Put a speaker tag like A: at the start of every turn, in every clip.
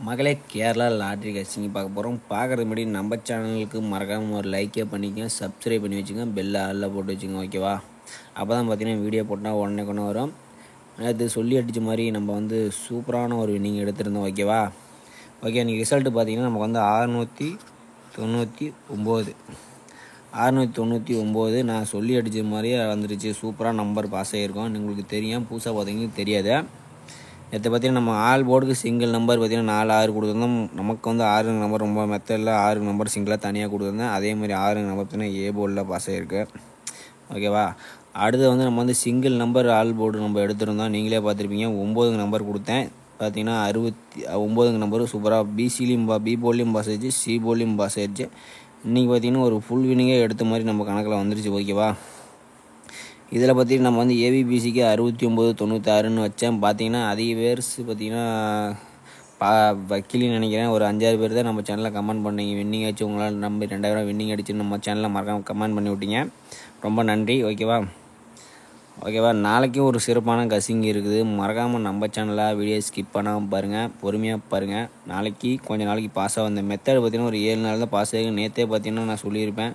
A: மகளே கேரளா லாட்ரி கசிங்க பார்க்க போகிறோம். பார்க்குறது முன்னாடி நம்ம சேனலுக்கு மறக்காமல் ஒரு லைக்கே பண்ணிக்கங்க, சப்ஸ்கிரைப் பண்ணி வச்சுங்க, பெல்லை ஆளில் போட்டு வச்சுங்க, ஓகேவா? அப்போ தான் பார்த்தீங்கன்னா வீடியோ போட்டால் உடனே கொண்டு வரும். அது சொல்லி அடித்த மாதிரி நம்ம வந்து சூப்பரான ஒரு வின்னிங் எடுத்திருந்தோம், ஓகேவா? ஓகே, இன்றைக்கி ரிசல்ட்டு பார்த்தீங்கன்னா நமக்கு வந்து 699 நான் சொல்லி அடித்த மாதிரியே வந்துருச்சு. சூப்பராக நம்பர் பாஸ் ஆகிருக்கோம். உங்களுக்கு தெரியும், புதுசாக பார்த்தீங்கன்னா தெரியாது. நேற்று பார்த்தீங்கன்னா நம்ம ஆல் போர்டுக்கு சிங்கிள் நம்பர் பார்த்தீங்கன்னா 4 6 கொடுத்துருந்தோம். நமக்கு வந்து 6 நம்பர் ரொம்ப மெத்தடில் 6 நம்பர் சிங்கிளாக தனியாக கொடுத்துருந்தேன். அதே மாதிரி 6 நம்பர் பார்த்தீங்கன்னா ஏ போர்டில் பாஸ் ஆகிருக்கு, ஓகேவா? அடுத்து வந்து நம்ம வந்து சிங்கிள் நம்பர் ஆல் போர்டு நம்ம எடுத்திருந்தோம். நீங்களே பார்த்துருப்பீங்க. 9 நம்பர் கொடுத்தேன். பார்த்தீங்கன்னா 69 நம்பரும் சூப்பராக பி போர்ட்லேயும் பாஸ் ஆயிடுச்சு, சி போர்ட்லேயும் பாஸ் ஆயிடுச்சு. இன்றைக்கி பார்த்தீங்கன்னா ஒரு ஃபுல் வினிங்கே எடுத்த மாதிரி நம்ம கணக்கில் வந்துருச்சு, ஓகேவா? இதில் பார்த்தீங்கன்னா நம்ம வந்து ஏபிபிசிக்கு 6996ன்னு வச்சேன். பார்த்தீங்கன்னா அதிக பேர்ஸ் பார்த்தீங்கன்னா வக்கீலின்னு நினைக்கிறேன். ஒரு 5-6 பேர் தான் நம்ம சேனலில் கமெண்ட் பண்ணீங்க, வின்னிங் ஆச்சு உங்களால் நம்பி 2000 வின்னிங் அடிச்சு நம்ம சேனலில் மறக்காம கமெண்ட் பண்ணி விட்டீங்க. ரொம்ப நன்றி, ஓகேவா? நாளைக்கும் ஒரு சிறப்பான கசிங் இருக்குது. மறக்காமல் நம்ம சேனலில் வீடியோ ஸ்கிப் பண்ணாமல் பாருங்கள், பொறுமையாக பாருங்கள். கொஞ்சம் நாளைக்கு பாஸ் ஆகும். இந்த மெத்தட் பார்த்தீங்கன்னா ஒரு 7 நாள் தான் பாஸ் ஆகும். நேற்றே பார்த்தீங்கன்னா நான் சொல்லியிருப்பேன்,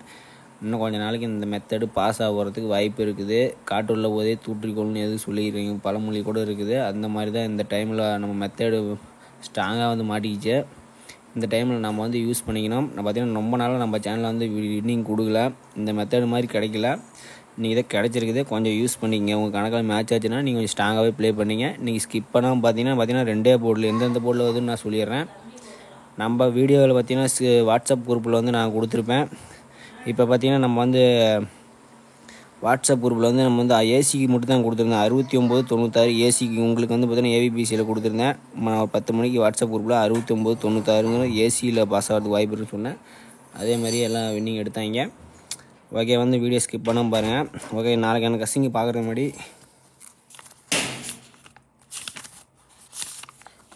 A: இன்னும் கொஞ்சம் நாளைக்கு இந்த மெத்தடு பாஸ் ஆகிறதுக்கு வாய்ப்பு இருக்குது. காட்டுள்ள போதே தூற்றிக்கொள்ளுன்னு எதுவும் சொல்லியிருக்கீங்க, பழமொழி கூட இருக்குது. அந்த மாதிரி தான் இந்த டைமில் நம்ம மெத்தடு ஸ்ட்ராங்காக வந்து மாட்டிக்கிச்சு. இந்த டைமில் நம்ம வந்து யூஸ் பண்ணிக்கணும். நான் பார்த்தீங்கன்னா ரொம்ப நாளாக நம்ம சேனலில் வந்து வின்னிங் கொடுக்கல, இந்த மெத்தடு மாதிரி கிடைக்கல. இன்றைக்கி இதை கிடச்சிருக்குது, கொஞ்சம் யூஸ் பண்ணிக்கங்க. உங்கள் கணக்கில் மேட்ச் ஆச்சுன்னா நீங்கள் கொஞ்சம் ஸ்ட்ராங்காகவே ப்ளே பண்ணிங்க. இன்றைக்கி ஸ்கிப் பண்ணாமல் பார்த்தீங்கன்னா 2 போர்டில் எந்தெந்த போர்டில் வருதுன்னு நான் சொல்லிடுறேன். நம்ம வீடியோவில் பார்த்தீங்கன்னா வாட்ஸ்அப் குரூப்பில் வந்து நான் கொடுத்துருப்பேன். இப்போ பார்த்தீங்கன்னா நம்ம வந்து வாட்ஸ்அப் குரூப்பில் வந்து நம்ம வந்து ஏசிக்கு மட்டும் தான் கொடுத்துருந்தேன். 6996 ஏசிக்கு. உங்களுக்கு வந்து பார்த்தீங்கன்னா ஏபிபிசியில் கொடுத்துருந்தேன். நான் 10 மணிக்கு வாட்ஸ்அப் குரூப்பில் 6996 ஏசியில் பாஸ் ஆகிறதுக்கு வாய்ப்பு இருக்குன்னு சொன்னேன். அதே மாதிரி எல்லாம் வின்னிங் எடுத்தாங்க. ஓகே, வந்து வீடியோ ஸ்கிப் பண்ணாமல் பாருங்கள். ஓகே, நாளைக்கு எனக்கு கசிங்க பார்க்குறது முன்னாடி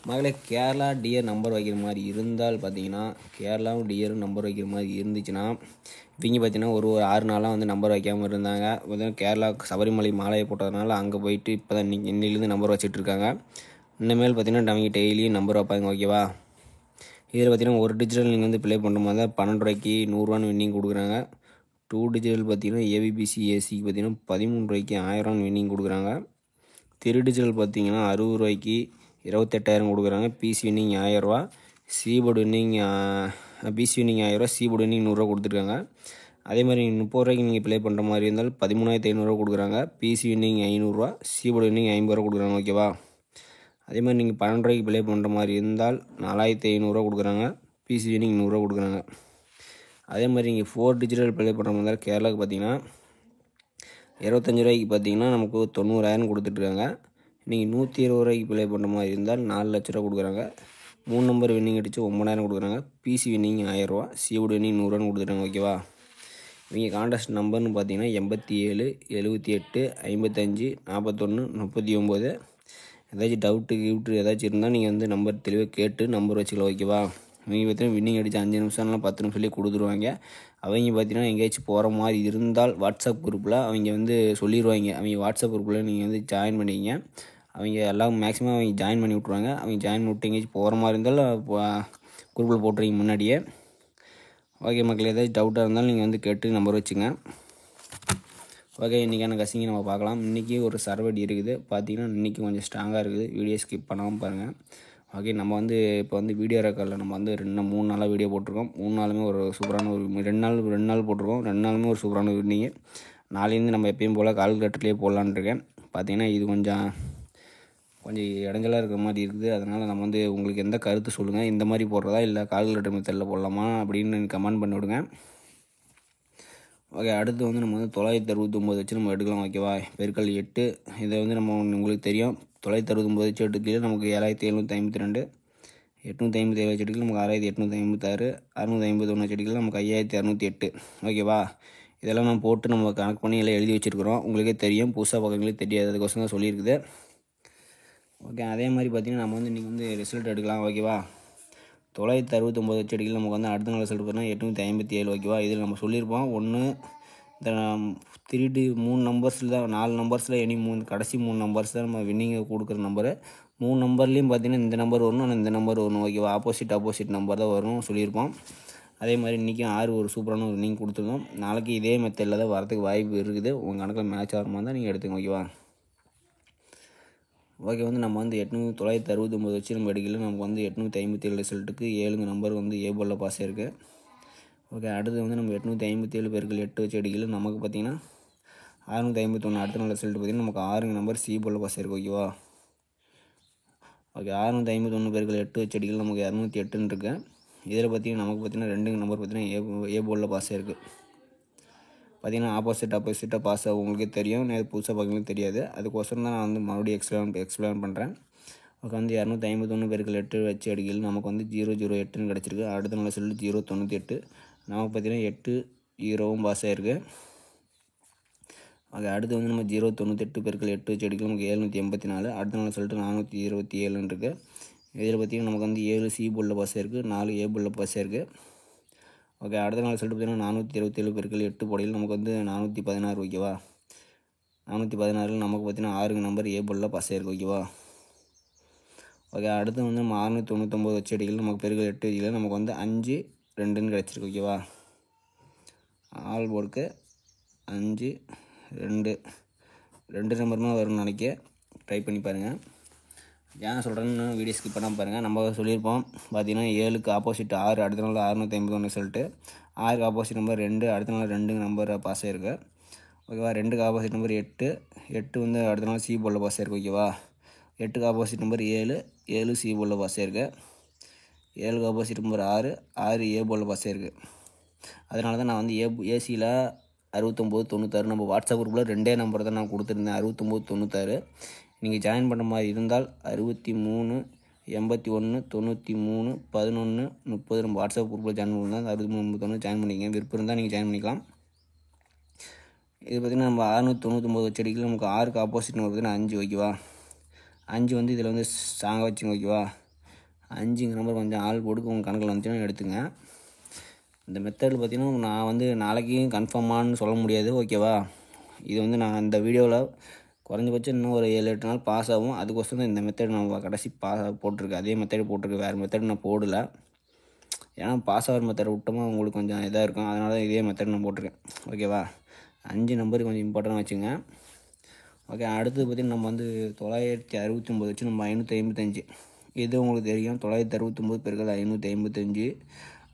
A: மகளே கேரளா டியர் நம்பர் வைக்கிற மாதிரி இருந்தால் பார்த்தீங்கன்னா, கேரளாவும் டியரும் நம்பர் வைக்கிற மாதிரி இருந்துச்சுன்னா, இவங்க பார்த்தீங்கன்னா ஒரு 6 நாளாக வந்து நம்பர் வைக்காமல் இருந்தாங்க. பார்த்தீங்கன்னா கேரளா சபரிமலை மாலையை போட்டதுனால அங்கே போயிட்டு இப்போ தான் இன்னிலேருந்து நம்பர் வச்சிட்ருக்காங்க. இனிமேல் பார்த்தீங்கன்னா அவங்க டெய்லியும் நம்பர் வைப்பாங்க, ஓகேவா? இதில் பார்த்தீங்கன்னா ஒரு டிஜிட்டல் நீங்கள் வந்து ப்ளே பண்ணுற மாதிரி தான் 12 ரூபாய்க்கு 100 வின்னிங் கொடுக்குறாங்க. 2 டிஜிட்டல் பார்த்தீங்கன்னா ஏபிபிசி ஏசிக்கு பார்த்தீங்கன்னா 13 ரூபாய்க்கு 1000 வின்னிங் கொடுக்குறாங்க. 3 டிஜிட்டல் பார்த்தீங்கன்னா 60 ரூபாய்க்கு 28,000 கொடுக்குறாங்க. பிசி வின்னிங் 1000 ரூபா, சிபோர்டு வின்னிங் 1000 ரூபா, சிபோர்டு வின்னிங் 100 ரூபா கொடுத்துருக்காங்க. அதே மாதிரி 30 ரூபாய்க்கு நீங்கள் ப்ளே பண்ணுற மாதிரி இருந்தால் 13,500 கொடுக்குறாங்க. பிசி வின்னிங் 500 ரூபா, சிபோர்டு வின்னிங் 50 ரூபா கொடுக்குறாங்க, ஓகேவா? அதே மாதிரி நீங்கள் 12 ரூபாய்க்கு ப்ளே பண்ணுற மாதிரி இருந்தால் 4500 கொடுக்குறாங்க. பிசி வின்னிங் 100 ரூபா கொடுக்குறாங்க. அதே மாதிரி நீங்கள் 4 டிஜிட்டல் ப்ளே பண்ணுற மாதிரி இருந்தால் கேரளாவுக்கு பார்த்தீங்கன்னா 25 ரூபாய்க்கு பார்த்தீங்கன்னா நமக்கு 90,000 கொடுத்துட்ருக்காங்க. நீங்கள் 120 ரூபாய்க்கு ப்ளே பண்ணுற மாதிரி இருந்தால் 4 லட்ச ரூபா கொடுக்குறாங்க. 3 நம்பர் வின்னிங் அடித்து 9,000 கொடுக்குறாங்க. பிசி வின்னிங் 1000 ரூபா, சிஓடி வின்னிங் 100 ரூபான்னு கொடுத்துட்டாங்க, ஓகேவா? இவங்க கான்டெஸ்ட் நம்பர்னு பார்த்தீங்கன்னா 87 78 55 41 39. ஏதாச்சும் டவுட்டு ஏதாச்சும் இருந்தால் நீங்கள் வந்து நம்பர் தெளிவாக கேட்டு நம்பர் வச்சுக்கலாம், ஓகேவா? அவங்க பார்த்தீங்கன்னா வின்னிங் அடித்து 5 நிமிஷம்லாம் 10 நிமிஷத்துலேயே கொடுத்துருவாங்க. அவங்க பார்த்தீங்கன்னா எங்கேயாச்சும் போகிற மாதிரி இருந்தால் வாட்ஸ்அப் குரூப்பில் அவங்க வந்து சொல்லிடுவாங்க. அவங்க வாட்ஸ்அப் குரூப்பில் நீங்கள் வந்து ஜாயின் பண்ணிக்கிங்க. அவங்க எல்லாம் மேக்ஸிமம் அவங்க ஜாயின் பண்ணி விட்ருவாங்க. அவங்க ஜாயின் பண்ணி விட்டு எங்கேயாச்சும் போகிற மாதிரி இருந்தாலும் குரூப்பில் போட்டுருவீங்க முன்னாடியே. ஓகே மக்கள், ஏதாச்சும் டவுட்டாக இருந்தாலும் நீங்கள் வந்து கேட்டு நம்பர் வச்சுங்க. ஓகே, இன்றைக்கான கசிங்க நம்ம பார்க்கலாம். இன்றைக்கி ஒரு சர்வடி இருக்குது. பார்த்தீங்கன்னா இன்றைக்கி கொஞ்சம் ஸ்ட்ராங்காக இருக்குது. வீடியோ ஸ்கிப் பண்ணாமல் பாருங்கள். ஓகே, நம்ம வந்து இப்போ வந்து வீடியோ ரெக்கார்டில் நம்ம வந்து 3 நாளாக வீடியோ போட்டிருக்கோம். 3 நாளுமே ஒரு சூப்பரான ஒரு 2 நாள் போட்டிருக்கோம். 2 நாளுமே ஒரு சூப்பரான வின்னிங். நாளைலேருந்து நம்ம எப்பயும் போல் கால்குலேட்டர்லேயே போடலான்னு இருக்கேன். பார்த்தீங்கன்னா இது கொஞ்சம் இடைஞ்சலாக இருக்கிற மாதிரி இருக்குது. அதனால் நம்ம வந்து உங்களுக்கு எந்த கருத்து சொல்லுங்கள், இந்த மாதிரி போடுறதா இல்லை கால்குலேட்டர் மெத்தடில் போடலாமா அப்படின்னு கமெண்ட் பண்ணி விடுங்க. ஓகே, அடுத்து வந்து நம்ம வந்து 969 வச்சு நம்ம எடுக்கலாம், ஓகேவா? பெருக்கல் 8. இதை வந்து நம்ம உங்களுக்கு தெரியும், 969 வச்சு எடுக்கல நமக்கு 7752, 857 வச்சு எடுக்கல நமக்கு 6856, 651 வச்சு எடுக்கல நமக்கு 5608, ஓகேவா? இதெல்லாம் நம்ம போட்டு நம்ம கணக்கு பண்ணி எல்லாம் எழுதி வச்சுருக்குறோம். உங்களுக்கே தெரியும், புதுசாக பக்கங்களே தெரியாது, அதுக்கோசம் தான் சொல்லியிருக்குது. ஓகே, அதே மாதிரி பார்த்திங்கன்னா நம்ம வந்து இன்றைக்கி வந்து ரிசல்ட் எடுக்கலாம், ஓகேவா? 969 வச்சு அடிக்கல நமக்கு வந்து அடுத்த நாள் ரிசல்ட் பார்த்தீங்கன்னா 857, ஓகேவா? இதில் நம்ம சொல்லியிருப்போம் ஒன்று இந்த 3 நம்பர்ஸில் தான் 4 நம்பர்ஸில் 3 கடைசி 3 நம்பர்ஸ் தான் நம்ம வின்னிங்கை கொடுக்குற நம்பரு. 3 நம்பர்லேயும் பார்த்தீங்கன்னா இந்த நம்பர் வரணும், ஆனால் இந்த நம்பர் வரணும். ஓகேவா, ஆப்போசிட் நம்பர் தான் வரணும் சொல்லியிருப்போம். அதே மாதிரி இன்றைக்கும் 6 ஒரு சூப்பரான ஒரு லிங்க் கொடுத்துருந்தோம். நாளைக்கு இதே மெத்தடில் தான் வரதுக்கு வாய்ப்பு இருக்குது. உங்கள் கணக்கில் மேட்ச் ஆகுமா தான் நீங்கள் எடுத்துங்க. ஓகேவா, ஓகே. நம்ம 969 வச்சு நம்ம எடுக்கல. நமக்கு 857 ரிசல்ட்டுக்கு 7 நம்பர் ஏ போலில் பாஸ் ஆயிருக்கு. ஓகே, அடுத்து நம்ம 857 பெருக்கள் 8 வச்சு எடுக்கல. நமக்கு பார்த்திங்கன்னா 651. அடுத்த நாள் ரிசல்ட் பார்த்திங்கன்னா நமக்கு 6 நம்பர் சி போலில் பாஸ் ஆயிருக்கு. ஓகேவா, ஓகே. 651 பெருக்கள் 8 வச்சு எடுக்கல. நமக்கு 208 இருக்கு. இதில் பார்த்திங்கன்னா நமக்கு 2 நம்பர் ஏ போலில் பாஸ் ஆயிருக்கு. பார்த்திங்கன்னா ஆப்போசிட்டாக பாஸ் ஆகும். உங்களுக்கே தெரியும், புதுசாக பார்க்கணும் தெரியாது. அதுக்கோசரம் தான் நான் மறுபடியும் எக்ஸ்பிளைன் பண்ணுறேன். ஓகே, 251 பெருக்கள் 8 வச்சு அடிக்கல. நமக்கு 008 கிடச்சிருக்கு. அடுத்த நாள் ரிசல்ட் 098. நமக்கு பார்த்திங்கன்னா 8 0வும் பாஸ் ஆகிருக்கு. ஓகே, அடுத்து நம்ம 098 பெருக்கள் 8 வச்சு அடிக்கல. நமக்கு 784. அடுத்த நாள் ரிசல்ட் 427 இருக்குது. இதில் பார்த்திங்கன்னா நமக்கு 7 சி போலில் பாஸ் ஆகிருக்கு, 4 ஏ போலில் பாஸ் ஆகிருக்கு. ஓகே, அடுத்த நாள் ரிசல்ட் பார்த்திங்கன்னா 427 பெருக்கள் 8 போடையில் நமக்கு 416. ஓகேவா, 416 நமக்கு பார்த்திங்கன்னா 6 நம்பர் ஏ போலில் பாஸ் ஆகிருக்கு. ஓகேவா, ஓகே. அடுத்து நம்ம 699 வச்சு அடிக்கல. நமக்கு பெருக்கள் 8 வச்சுக்கல. நமக்கு 5 2ன்னு கிடச்சிருக்கு. ஓகேவா, ஆல் போர்டுக்கு 5 2 நம்பருமே வரும்னு நினைக்க ட்ரை பண்ணி பாருங்கள். ஏன் சொல்கிறேன்னு வீடியோ ஸ்கிப் பண்ணாமல் பாருங்கள். நம்ம சொல்லியிருப்போம் பார்த்திங்கன்னா 7க்கு ஆப்போசிட் 6, அடுத்த நாள் 651 ரிசல்ட்டு. 6க்கு ஆப்போசிட் நம்பர் 2, அடுத்த நாள் 2 நம்பர் பாஸ் ஆகிருக்கு. ஓகேவா, 2க்கு ஆப்போசிட் நம்பர் 8 அடுத்த நாள் சி போலில் பாஸ் ஆகிருக்கு. ஓகேவா, 8க்கு ஆப்போசிட் நம்பர் 7 சி போலில் பாஸ் ஆகிருக்கு. 7க்கு ஆப்போசிட் நம்பர் 6 ஏ போலில் பாஸ் ஆகிருக்கு. அதனால தான் நான் ஏசியில் 6996 நம்ம வாட்ஸ்அப் குரூப்பில் 2 நம்பர் தான் நான் கொடுத்துருந்தேன். 6996. நீங்கள் ஜாயின் பண்ண மாதிரி இருந்தால் 63 81 93 11 30 நம்ம வாட்ஸ்அப் குரூப்பில் ஜாயின் பண்ணால் 63 91 ஜாயின் பண்ணிக்கங்க. விருப்பம் இருந்தால் நீங்கள் ஜாயின் பண்ணிக்கலாம். இது பார்த்திங்கன்னா நம்ம 699 வச்சு அடிக்கல. நமக்கு 6க்கு ஆப்போசிட் நம்பர் பார்த்திங்கன்னா 5. ஓகேவா, 5 இதில் ஸ்ட்ராங்காக வச்சுங்க. ஓகேவா, 5 நம்பர் கொஞ்சம் ஆள் போட்டு உங்கள் கணக்கில் வந்துச்சுன்னா எடுத்துங்க. இந்த மெத்தடில் பார்த்திங்கன்னா நான் நாளைக்கும் கன்ஃபார்மானு சொல்ல முடியாது. ஓகேவா, இது நான் இந்த வீடியோவில் குறைஞ்சபட்சம் இன்னும் ஒரு 7-8 நாள் பாஸ் ஆகும். அதுக்கோசரம் இந்த மெத்தட் நான் கடைசி போட்டிருக்கேன். அதே மெத்தட் போட்டிருக்கேன், வேறு மெத்தட் நான் போடலை. ஏன்னா பாஸ் ஆகிற மெத்தட் விட்டோமா உங்களுக்கு கொஞ்சம் இதாக இருக்கும். அதனால தான் இதே மெத்தட் நான் போட்டிருக்கேன். ஓகேவா, 5 நம்பர் கொஞ்சம் இம்பார்ட்டண்டாக வச்சுங்க. ஓகே, அடுத்தது பார்த்திங்கன்னா நம்ம 969 வச்சு நம்ம 555. இது உங்களுக்கு தெரியும், 969 பெருக்கள் 555.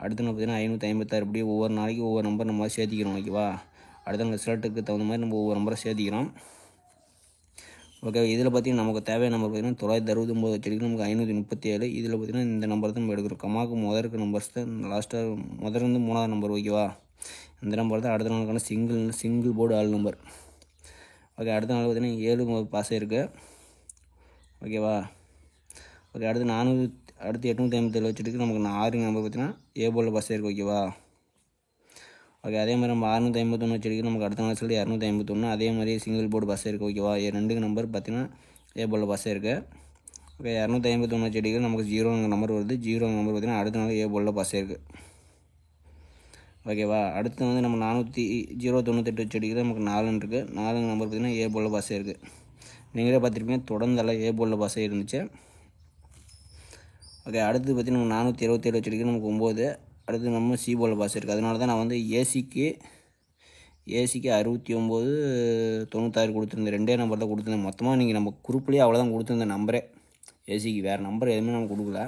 A: அடுத்து பார்த்திங்கன்னா 556. இப்படியே ஒவ்வொரு நாளைக்கு ஒவ்வொரு நம்பர் நம்ம சேர்த்திக்கிறோம். ஓகேவா, அடுத்த ரிசல்ட்டுக்கு தகுந்த மாதிரி நம்ம ஒவ்வொரு நம்பரை சேர்த்திக்கிறோம். ஓகே, இதில் பார்த்திங்கன்னா நமக்கு தேவையான நம்பர் பார்த்திங்கன்னா 969 வச்சுருக்கு. நமக்கு 537. இதில் பார்த்திங்கன்னா இந்த நம்பர் தான் நம்ம எடுக்கிறோம். கமாவுக்கு முதல் நம்பர்ஸ் தான் லாஸ்ட்டாக முதல்லேருந்து 3வது நம்பர். ஓகேவா, இந்த நம்பர் தான் அடுத்த நாளுக்கான single board all number. Okay, அடுத்த நாள் பார்த்திங்கன்னா 7 பாஸ் ஆகிருக்கு. ஓகேவா, ஓகே. அடுத்து 857 வச்சுட்டு நமக்கு 6 நம்பர் பார்த்திங்கன்னா ஏ போலில் பாஸ் ஆகிருக்கு. ஓகேவா, ஓகே. அதே மாதிரி நம்ம 651 வச்சுருக்கு. நமக்கு அடுத்த நாள் சொல்லி 251. அதே மாதிரி சிங்கிள் போர்டு பாஸ் ஆகிருக்கு. ஓகேவா, 2 நம்பர் பார்த்திங்கன்னா ஏ போலில் பாஸ் ஆகிருக்கு. ஓகே, 251 வச்சுருக்கு. நமக்கு 0 நம்பர் வருது. 0 நம்பர் பார்த்திங்கன்னா அடுத்த நாள் ஏ போலில் பாஸ் ஆகிருக்கு. ஓகேவா, அடுத்து நம்ம 098 வச்சுருக்கு. நமக்கு 4 இருக்குது. 4 நம்பர் பார்த்திங்கன்னா ஏ போலில் பாஸ் ஆகிருக்கு. நீங்களே பார்த்துருப்பீங்க, தொடர்ந்து எல்லாம் ஏ போலில் பாஸ் ஆகிருந்துச்சு. ஓகே, அடுத்து பார்த்திங்கன்னா நம்ம 427 வச்சுருக்கு. நமக்கு 9. அடுத்து நம்ம சி போலில் பாஸ் இருக்குது. அதனால தான் நான் ஏசிக்கு 69 96 கொடுத்துருந்தேன். 2 நம்பர் தான் கொடுத்துருந்தேன். மொத்தமாக நீங்கள் நம்ம குரூப்லேயே அவ்வளோதான் கொடுத்துருந்த நம்பரே. ஏசிக்கு வேறு நம்பர் எதுவுமே நம்ம கொடுக்கல.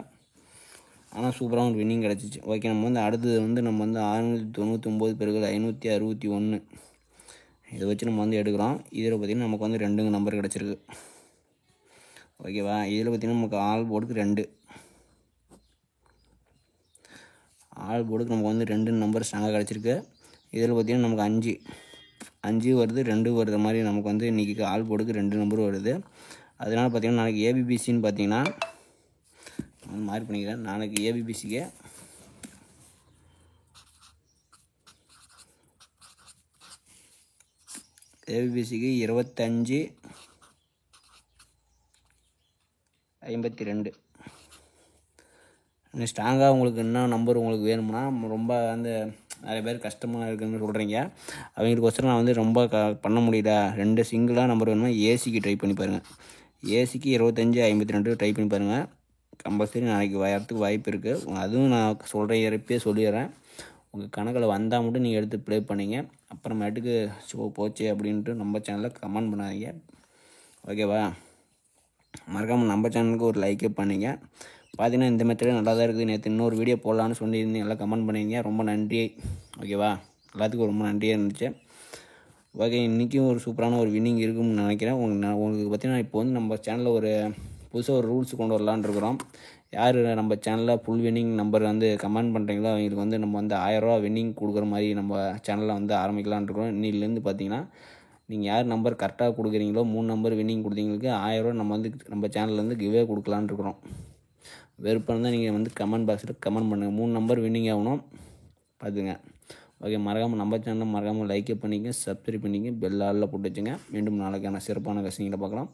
A: ஆனால் சூப்பராக ஒரு வின்னிங் கிடச்சிச்சு. ஓகே, நம்ம அடுத்தது நம்ம 699 பெருக்கள் 561. இதை வச்சு நம்ம எடுக்கிறோம். இதில் பார்த்திங்கன்னா நமக்கு 2 நம்பர் கிடச்சிருக்கு. ஓகேவா, இதில் பார்த்திங்கன்னா நமக்கு ஆல் போர்டுக்கு 2 ஆல் போர்டுக்கு நமக்கு 2 நம்பர் ஸ்ட்ராங்காக கிடச்சிருக்கு. இதில் பார்த்திங்கன்னா நமக்கு 5 வருது, 2 வருது மாதிரி நமக்கு இன்றைக்கி ஆல் போர்டுக்கு 2 நம்பர் வருது. அதனால் பார்த்திங்கன்னா நாளைக்கு ஏபிபிசின்னு பார்த்திங்கன்னா மார்க் பண்ணிக்கிறேன். நாளைக்கு ஏபிபிசிக்கு ஏபிபிசிக்கு 25 52. ஸ்ட்ராங்காக உங்களுக்கு என்ன நம்பர் உங்களுக்கு வேணும்னா, ரொம்ப நிறைய பேர் கஷ்டமாக இருக்குதுன்னு சொல்கிறீங்க. அவங்களுக்கோசரம் நான் ரொம்ப பண்ண முடியல, 2 சிங்கிளாக நம்பர் வேணும்னா ஏசிக்கு ட்ரை பண்ணி பாருங்கள். ஏசிக்கு 2552 ட்ரை பண்ணி பாருங்கள். கம்பல்சரி நாளைக்கு வரத்துக்கு வாய்ப்பு இருக்குது. அதுவும் நான் சொல்கிறேன், இப்பயே சொல்லிடுறேன். உங்கள் கணக்கில் வந்தால் மட்டும் நீங்கள் எடுத்து ப்ளே பண்ணிங்க. அப்புறமேட்டுக்கு போச்சு அப்படின்ட்டு நம்ம சேனலில் கமெண்ட் பண்ணாதீங்க, ஓகேவா? மறக்காமல் நம்ம சேனலுக்கு ஒரு லைக்கே பண்ணிங்க. பார்த்தீங்கன்னா இந்த மெத்தடே நல்லா தான் இருக்குது. நேற்று இன்னொரு வீடியோ போடலான்னு சொல்லியிருந்தீங்க, எல்லாம் கமெண்ட் பண்ணிங்க, ரொம்ப நன்றி, ஓகேவா? எல்லாத்துக்கும் ரொம்ப நன்றியாக இருந்துச்சு. ஓகே, இன்றைக்கும் ஒரு சூப்பரான ஒரு வின்னிங் இருக்குன்னு நினைக்கிறேன். உங்களுக்கு பார்த்தீங்கன்னா இப்போ வந்து நம்ம சேனலில் ஒரு புதுசாக ஒரு ரூல்ஸ் கொண்டு வரலான்னு இருக்கிறோம். யார் நம்ம சேனலில் ஃபுல் வின்னிங் நம்பர் வந்து கமெண்ட் பண்ணுறீங்களோ அவங்களுக்கு வந்து நம்ம வந்து 1000 ரூபா வின்னிங் கொடுக்குற மாதிரி நம்ம சேனலில் வந்து ஆரம்பிக்கலான்னு இருக்கிறோம். இன்னிலேருந்து பார்த்தீங்கன்னா நீங்கள் யார் நம்பர் கரெக்டாக கொடுக்குறீங்களோ 3 நம்பர் வின்னிங் கொடுத்தீங்களுக்கு 1000 ரூபா நம்ம வந்து நம்ம சேனல்லேருந்து கிவ்வே கொடுக்கலான்னு இருக்கிறோம். விருப்பம் தான் நீங்கள் வந்து கமெண்ட் பாக்ஸில் கமெண்ட் பண்ணுங்கள். 3 நம்பர் வின்னிங் ஆகணும், பார்த்துங்க. ஓகே, மறக்காமல் நம்ம சேனலை மறக்காமல் லைக்கே பண்ணிங்க, சப்ஸ்கிரைப் பண்ணிங்க, பெல் ஆலில் போட்டு வச்சுங்க. மீண்டும் நாளைக்கான சிறப்பான கசிங்களை பார்க்கலாம்.